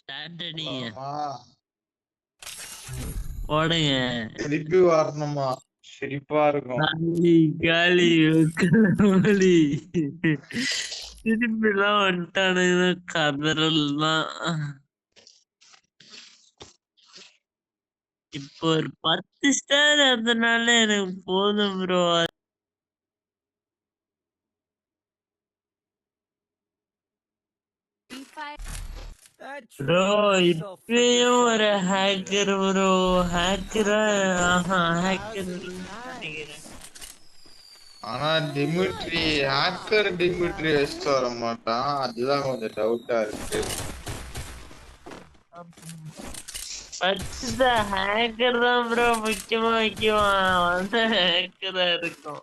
Start அடிங்க ஆமா. போடுங்க. திருப்பி வரணுமா? சிரிப்பா இருக்கும். காலி காலி காலி திரும்பிலாம் வந்துட்டானுங்க கதறல் தான். இப்போ ஒரு 10 ஸ்டார் அதனால எனக்கு போதும் ப்ரோ. ப்ரோ இப்பயும் ஒரு ஹேக்கர் ப்ரோ. ஹேக்கரா? ஹேக்கர் நினைக்கிறேன். ஆனா டிமிட்ரி ஹேக்கர் டிமிட்ரி வச்சுட்டு வர மாட்டான். அதுதான் கொஞ்சம் டவுட்டா இருக்கு. ஃபர்ஸ்ட் ஹேக்கர் தான் ப்ரோ முக்கியமா வைக்குவான். வந்து ஹேக்கரா இருக்கும்.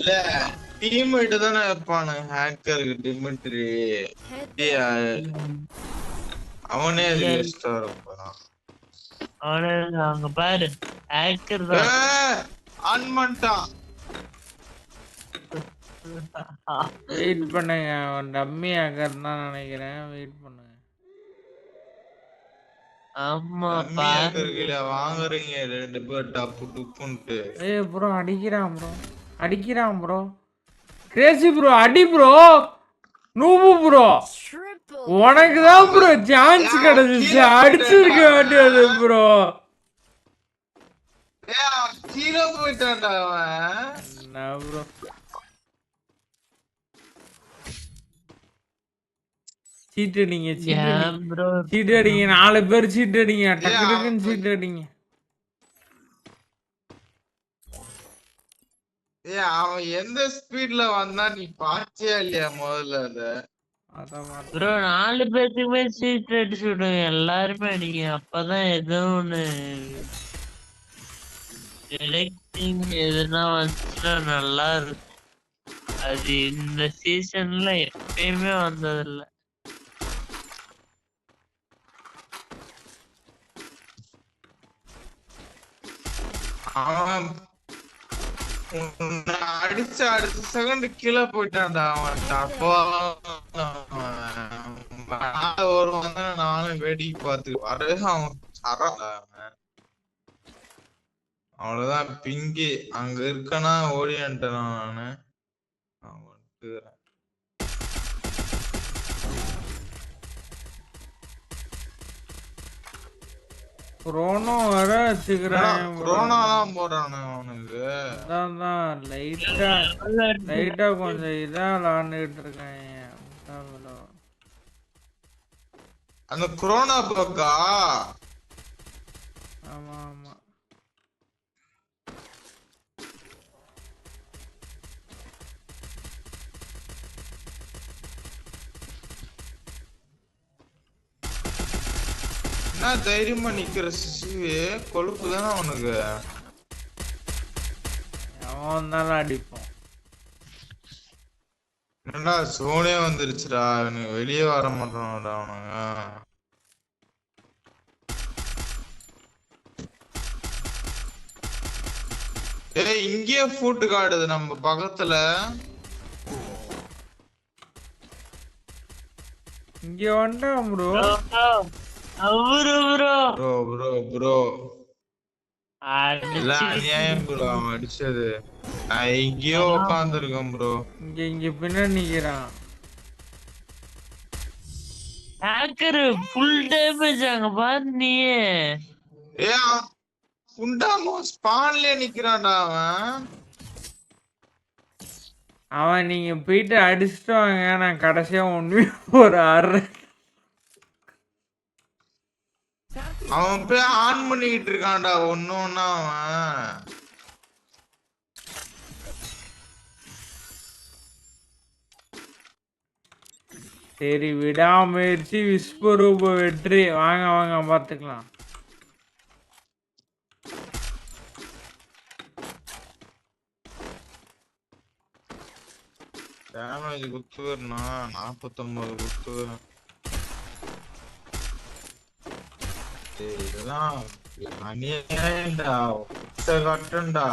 இல்ல டீம்மேட் தானே இருப்பானு ஹேக்கருக்கு டிமிட்ரி. அவனே அது வச்சுட்டு வர போறான். அவனே அங்க பாரு ஹேக்கர் தான். ஆன் பண்ணிட்டான். வெயிட் பண்ணுங்க, டம்மி ஹேக்கர் தான் நினைக்கிறேன். வெயிட் பண்ணுங்க. ஆமா பாருங்க வாங்குறீங்க 2 பேர் டப்பு டுப்புன்ட்டு. ஏய் ப்ரோ அடிக்கிறான் ப்ரோ கிரேசி ப்ரோ, அடி ப்ரோ. நூபு ப்ரோ, உனக்கு தான் ப்ரோ சான்ஸ் கிடைச்சிச்சு, அடிச்சிருக்க வேண்டியது ப்ரோ. கீழே போயிட்டான்டா அவன். என்ன ப்ரோ சீட்டடிங்க, சீட்டடிங்க, 4 பேர் சீட்டடிங்க, டக்கு டக்குன்னு சீட்டடிங்க. அவன் எந்த ஸ்பீட்ல வந்தா நீ பாத்தியா இல்லையா முதல்ல? ப்ரோ 4 பேத்துக்குமே சீட் அடிச்சு விடுங்க, எல்லாருமே அடிங்க. அப்பதான் ஏதோ ஒண்ணு எதுனா வந்துச்சுன்னா நல்லா இருக்கும். அது இந்த சீசன்ல எப்பயுமே வந்ததில்ல. அவன் அடிச்ச அடுத்த செகண்ட் கீழே போயிட்டான்டா அவன். அப்போ ஒரு வந்து நானும் வேடிக்கை பார்த்து வர அவன் அவ்வளவுதான் பிங்கி அங்க இருக்கனா ஓடியான்ட்டேன் நானு. குரோனோ வர வச்சுக்கிறான். குரோனா தான் போறானு அவனுக்கு. அதான் லைட்டா கொஞ்சம் இதா விளாண்டுட்டு இருக்காங்க. அந்த குரோனா பக்கா? ஆமா ஆமா. என்ன தைரியமா நிக்கிற சிசுவே, கொழுப்பு தானே அவனுக்கு. அவன் தானே அடிப்போம். என்னடா சோனே வந்துருச்சுடா, அவனுக்கு வெளியே வர மாட்டான்டா அவனுங்க. ஏய் இங்கேயே ஃபுட் காடுது நம்ம பக்கத்துல. இங்க வந்துட்டான் ப்ரோ. அவரு ப்ரோ ப்ரோ ப்ரோ ப்ரோ அநியாயம் ப்ரோ அவன் அடிச்சது. நான் எங்கேயோ உட்காந்துருக்கேன் ப்ரோ. இங்க பின்னாடி நிக்கிறான். ஹேக்கர் ஃபுல் டேமேஜ் அங்க பாரு நீயே. குண்டாமோ ஸ்பான்லயே நிக்கிறான்டா அவன். அவன் நீங்க போயிட்டு அடிச்சுட்டு வாங்க, நான் கடைசியா ஒண்ணு ஒரு ஆறு. அவன் போய் ஆன் பண்ணிக்கிட்டு இருக்கான்டா ஒன்னொன்னா அவன். சரி விடாமுயற்சி விஸ்வரூப வெற்றி. வாங்க வாங்க பார்த்துக்கலாம். டேமேஜ் குத்து வரனா 49 குத்து. இதெல்லாம் அநியாயம்டா, கட்டண்டா.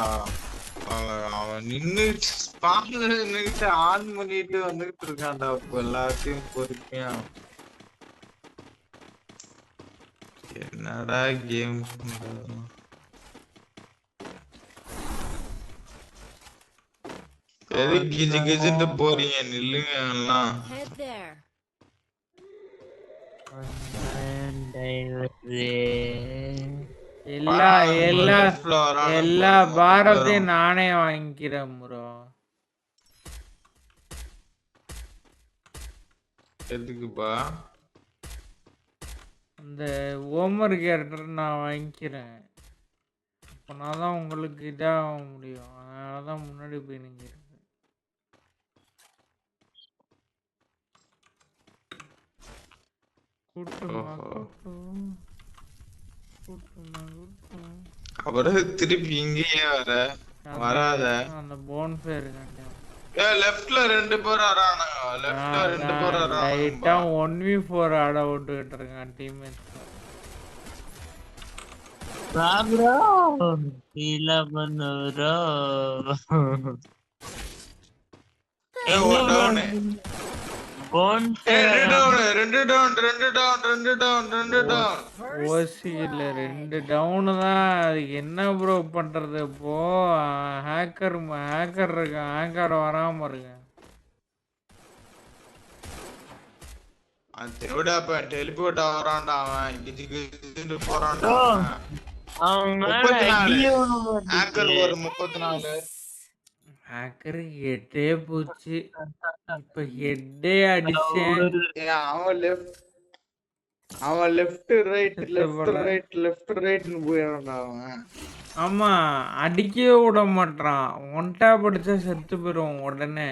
அவன் நின்னு ஸ்பாட்ல நின்னுட்டு ஆன் பண்ணிட்டு வந்துட்டு இருக்கான்டா இப்ப எல்லாத்தையும் பொறுமையா. என்னடா கேம் எது கிஜி கிஜிட்டு போறீங்க, நில்லுங்க எல்லாம். எல்லா எல்லா எல்லா பாரத்தையும் நானே வாங்கிக்கிறேன் ப்ரோ. எதுக்குப்பா? அந்த ஓமர் கேரக்டர் நான் வாங்கிக்கிறேன். அப்போனா தான் உங்களுக்கு இதாக முடியும். அதனால தான் முன்னாடி போய் நிற்கிறேன். கூட்டமா கூட்டம் கூட்டமா கூட்டம். அப்புறம் திருப்பி இங்கேயே வராத. அந்த போன் ஃபேர் லெஃப்ட்ல 2 பேர் வரானுங்க. லெஃப்ட்ல 2 பேர் வரானுங்க. ரைட்டா 1v4 ஆட விட்டுக்கிட்டு இருக்கான் டீம்மேட்ஸ். ப்ரோ இல்ல பண்ணு ப்ரோ. ஓசியில் 2 டவுனு தான். அதுக்கு என்ன ப்ரோ பண்றது இப்போ? ஹேக்கர் இருக்கான். ஹேக்கர் வராம இருக்க. டெலிபோர்ட் ஆவறான்டா அவன். கிஜி போறான்டா. ஹேக்கர் ஒரு 34. ஹேக்கர் ஹெட்டே போச்சு. இப்ப ஹெட்டே அடிச்சேன். அவன் லெஃப்ட் ரைட்னு போயிடான்டா அவன். ஆமா, அடிக்கவே விட மாட்டான். ஒன் டேப் அடிச்சா செத்து போயிடும் உடனே.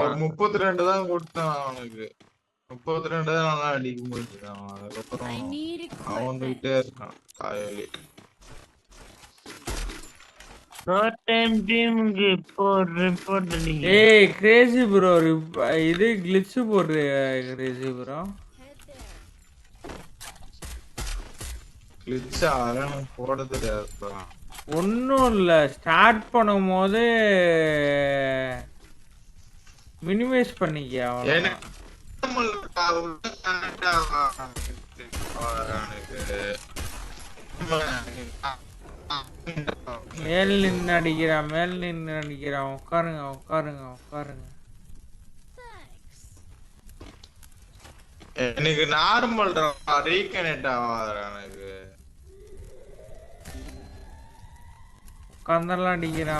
ஒரு 32 தான் கொடுத்தான் அவனுக்கு. 32 தான் நல்லா அடிக்க முடியும். அதுக்கப்புறம் அவன் வந்துகிட்டே இருக்கான் காயலி. ஏய் கிரேசி ப்ரோ, இது கிளிட்ச் போடுற கிரேசி ப்ரோ. கிளிட்ச் ஆரணும் போட தெரியாது. ஒன்றும் இல்லை, ஸ்டார்ட் பண்ணும் போது மினிமைஸ் பண்ணிக்க. மேல் நின்று அடிக்கிறான். உட்காருங்க. எனக்கு நார்மல் ரீகனெக்ட் ஆகாதுடா. எனக்கு உட்கார்ந்தெல்லாம் அடிக்கிறான்.